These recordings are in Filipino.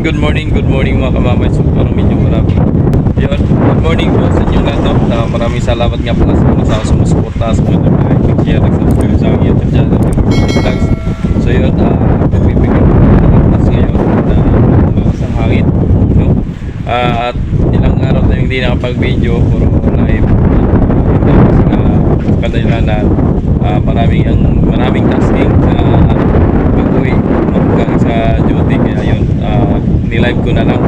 good morning mga kamamay. So parang medyo marami. Yun, good morning po sa inyo lahat, no? Maraming salamat nga pala sa mga sumusuporta sa mga nag-like, share, nag-subscribe sa aking YouTube channel, vlogs. So yun, pagbibigyan ko ng ngayon na sa hangin, no? At ilang araw tayong hindi nakapag-video, puro live. Tapos kadahilanan, maraming tasking pag-uwi hanggang sa duty, kaya yun, nilive ko na lang,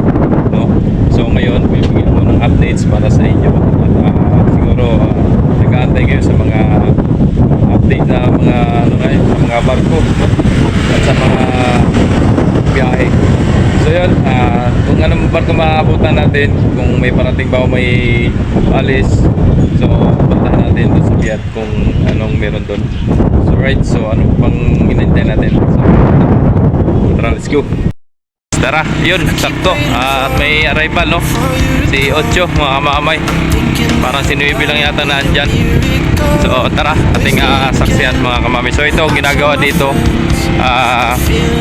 no? So ngayon bibigyan ko ng updates para sa inyo at siguro nag-aantay kayo sa mga update na sa mga barko, no? At sa mga biyahe. So yun, kung anong barko maabutan natin, kung may parating ba o may alis, so puntahan natin doon sa Biat kung anong meron doon. So right, so ano pang inantay natin? So tara, let's go. Tara, yun, sakto. At may arrival, no? Si Ocho, mga kamamay. Parang sinuibi lang yata na andyan. So tara, ating saksihan mga kamamay. So ito, ginagawa dito,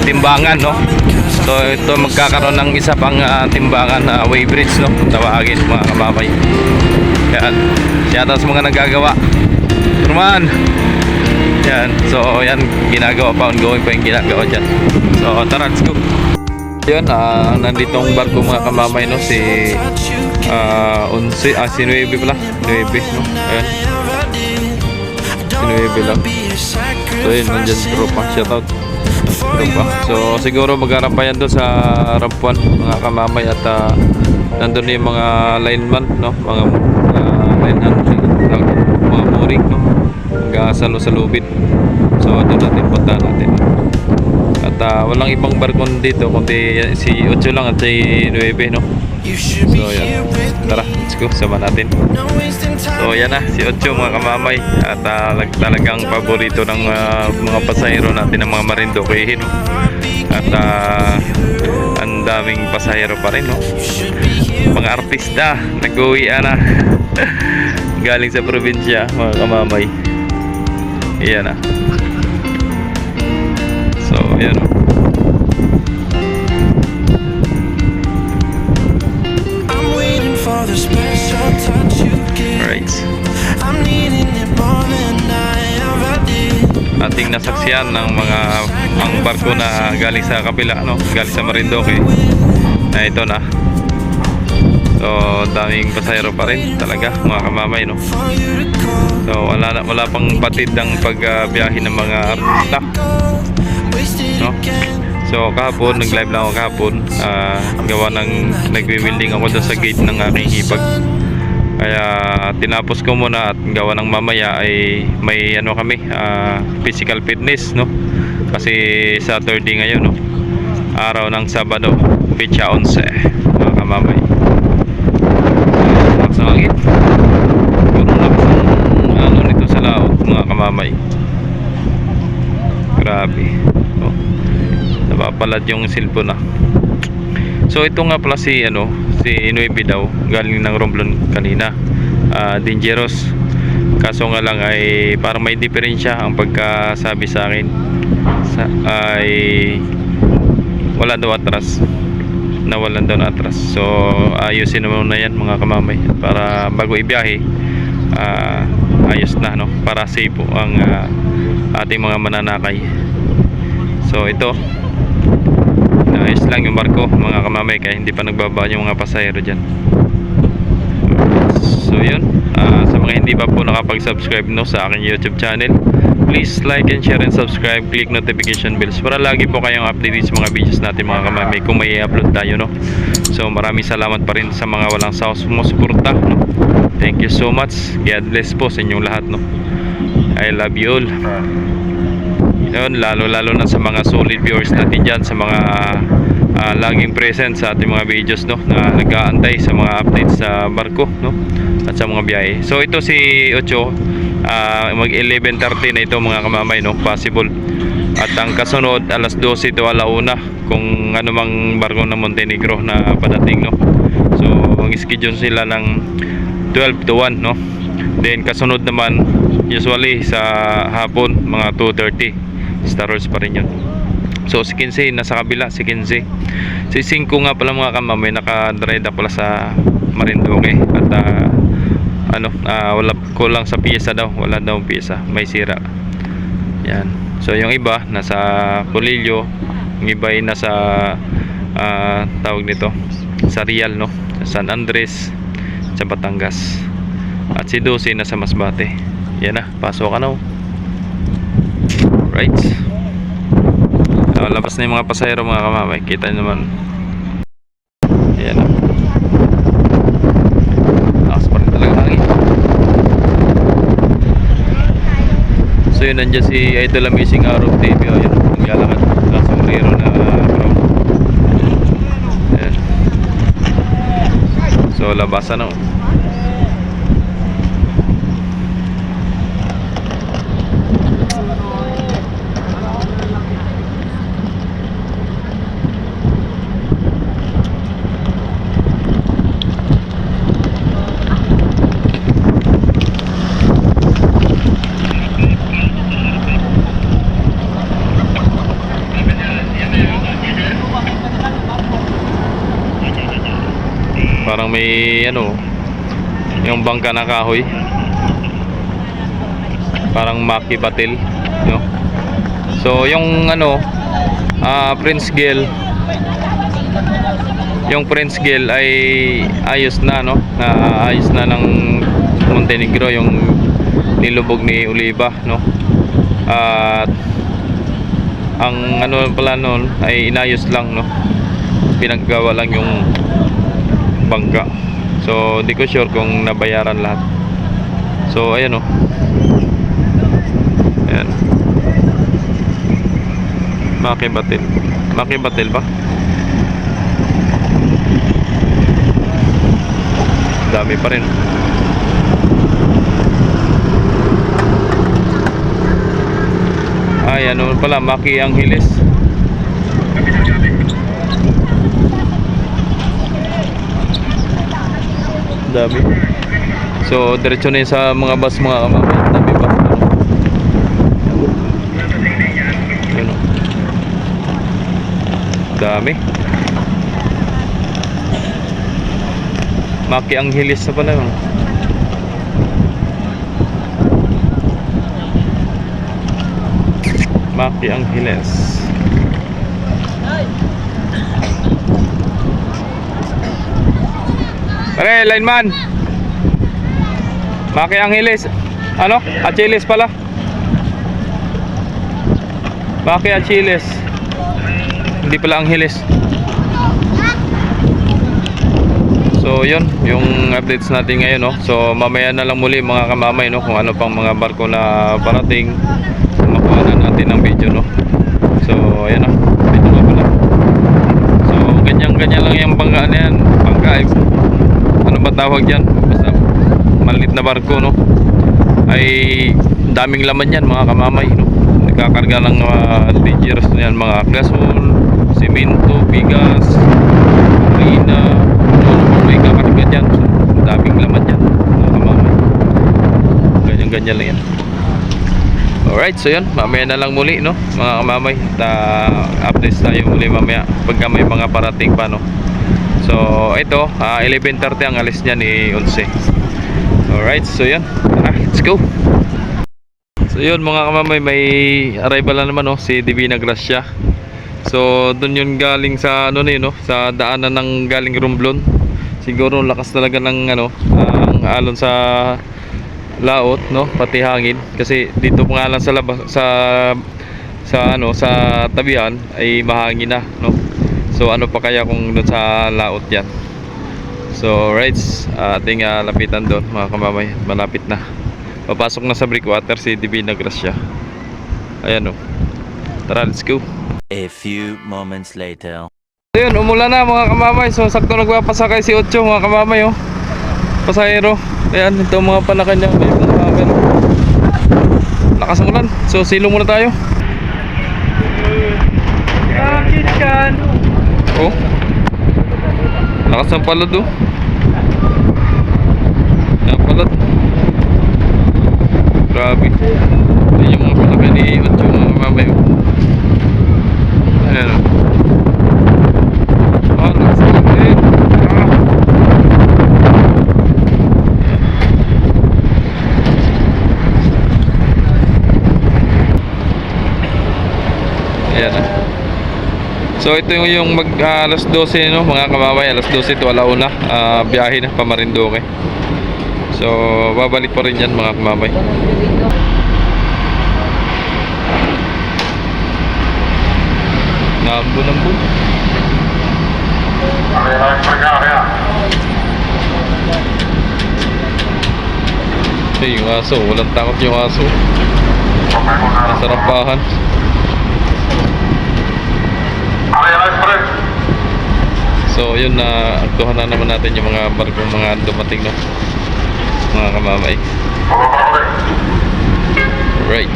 timbangan, no? So ito, magkakaroon ng isa pang timbangan, wave bridge, no? Tawagin mga kamamay. Yan, yata sa mga nagagawa. Turman! Yan, so yan, ginagawa pa, ongoing pa yung ginagawa dyan. So tara, let's go. Yun, nanditong barko mga kamamay, no? Si 11, si 9 pala, 9, no? Ayan, si 9 lang. So yun, nandyan tropa, shoutout tropa. So siguro magharap pa yan doon sa rampuan mga kamamay. At nandun yung mga lineman, no? Mga line handling, mga mooring, no? Hanggang sa lubid. So doon natin puntahan natin. At walang ibang barkon dito kundi si 8 lang at si 9, no? So yan, tara, let's go, sama natin. So yan na, si 8 mga kamamay. At talagang paborito ng mga pasahero natin, ng mga Marinduque, no? At ang daming pasahero pa rin, no? Mga artista nag-uwian na galing sa probinsya mga kamamay. Yan na. So yan, no? Alright, ating nasaksiyan ng ang barko na galing sa kabila, no? Galing sa Marinduque na ito na. So daming pasahero pa rin talaga mga kamamay, no? So wala pang batid ng pagbiyahe ng mga artista, no? So kahapon, nag-live lang ako kahapon, gawa ng nagwi-welding ako doon sa gate ng aking hipag. Kaya tinapos ko muna at gawa ng mamaya ay may kami, physical fitness, no? Kasi Saturday ngayon, no? Araw ng Sabado, Pecha 11 mga kamamay. Lakas ng hangin. Puro lakas ng nito sa laot mga kamamay. Grabe, no? Napapalad yung cellphone na. So ito nga pala si 9 daw, galing ng Romblon kanina, dangerous. Kaso nga lang ay parang may diferensya ang pagkasabi sa akin, ay wala daw atras, nawalan daw na atras. So ayusin naman na yan mga kamamay para bago ibiyahe, ayos na, no? Para safe po ang ating mga mananakay. So ito, ayos lang yung barko mga kamamay, kaya hindi pa nagbaba yung mga pasahero dyan. So yun, sa mga hindi pa po nakapag-subscribe, no, sa aking YouTube channel, please like and share and subscribe, click notification bells para lagi po kayong updated sa mga videos natin mga kamamay kung may i-upload tayo, no? So maraming salamat pa rin sa mga walang sawang sumusuporta, no? Thank you so much. God bless po sa inyong lahat, no? I love you all. Yun, lalo na sa mga solid viewers natin dyan, sa mga laging present sa ating mga videos, no, na nag-aantay sa mga updates sa barko, no, at sa mga biyahe. So ito si 8, mag 11:30 na ito mga kamamay, no, possible. At ang kasunod alas 12 to alauna kung ano mang barko ng Montenegro na padating, no. So mag-schedule sila ng 12 to 1, no. Then kasunod naman usually sa hapon mga 2:30, Star Wars pa rin yun. So si 15 nasa kabila, si 15. Si 5 nga pala mga kamamay, naka-drive pala sa Marinduque. At wala, kulang sa piyesa daw, wala daw piyesa, may sira. Yan. So yung iba nasa Colillo, yung iba ay nasa tawag nito sa Real, no, sa San Andres, sa Batangas. At si 12 nasa Masbate. Yan na, pasok ka na. Right. Labas na yung mga pasahero mga kamamay, kita nyo naman. Yan na. Lakas pa rin talaga hangin. So yun, nandiyan si Idol Amazing Araw TV. O yun, naglalakad sa sombrero na brown. Ayan. So labasan na. Parang may yung bangka na kahoy, parang Maki Batil, no? So yung Prince Gale, yung Prince Gale ay ayos na, no? Ayos na ng Montenegro yung nilubog ni Oliva, no? At ang pala noon ay inayos lang, no? Pinaggawa lang yung bangka. So di ko sure kung nabayaran lahat. So ayan, ayan, Maki Batil ba? Dami pa rin. Ay pala, Maki Angeles. Dami. So diretso na yun sa mga bus mga kamamay. Dami ba? Yun, dami. Maki Angeles na pala yun. Maki Angeles. Pare, lineman. Maki Angeles. Achilles pala. Maki Achilles. Hindi pala Angeles. So yun, yung updates natin ngayon, no. So mamaya na lang muli mga kamamay, no, kung ano pang mga barko na parating. So makuha na natin ng video, no. So ayan na. Dito na pala. So ganyan lang yung bangka na yan. Bangka, ano ba tawag dyan? Basta maliit na barko, no? Ay daming laman yan mga kamamay, no? Nagkakarga ng dangerous na yan, mga gasol, simento, bigas, harina, ano may kakarga dyan. So daming laman yan mga kamamay. Ganyan lang yan. Alright, so yun, mamaya na lang muli, no, mga kamamay. Updates tayo muli mamaya pagka may mga parating pa, no. So ito, 11:30 ang alis niya ni 11. Alright, so yun, tara, let's go. So yun mga kamamay, may arrival na naman, no, si Divina Gracia. So dun yun galing sa sa daanan ng galing Romblon. Siguro lakas talaga ng ang alon sa laot, no, pati hangin, kasi dito pa nga lang sa labas, sa tabihan ay mahangin na, no. So ano pa kaya kung doon sa laot yan. So rights, ating lapitan doon mga kamamay, malapit na. Papasok na sa breakwater si Divina Gracia. Ayan, tara, let's go. A few moments later. So yun, umulan na mga kamamay. So sakto nagpapasakay si Ocho mga kamamay, pasahero. Ayan, ito mga panakan niya. May mga camera. Lakas ng ulan. So silong muna tayo. Oh, lakas ng palad, Yan palad. Grabe. Yan yung mga panakan ni Ocho mga kamamay. Ayan na. So ito yung alas 12 no, mga kamamay, alas 12 to alauna, biyahe na pa Marinduque. So babalik pa rin yan mga kamamay. Nambun. Yung aso, walang takot yung aso. Nasa rampahan. So yun na, aktuhan na naman natin yung mga barkong mga dumating no, mga kamamay. Right.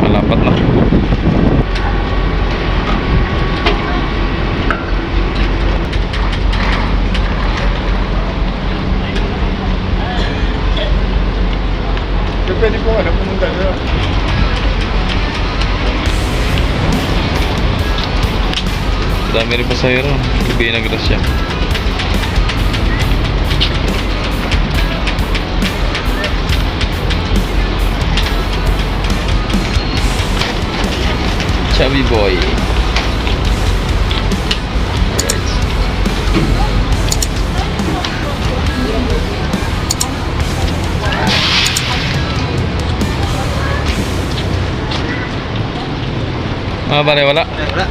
Malapat na. Pwede po pumunta doon. Dami rin pasahero. Gabi na grasya. Chubby boy. Alright. Mga pare, wala. Wala.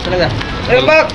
Talaga. Ayun, bak!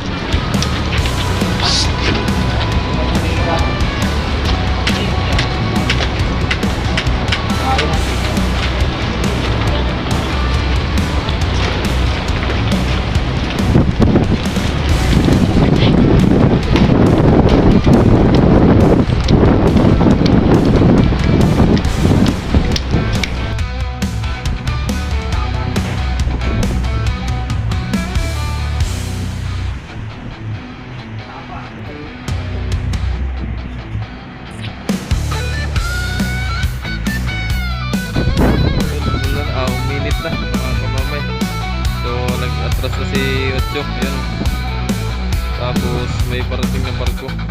Minute na mga kamamay. So nag-atras na si Ocho. Ayan. Tapos may parating na barko.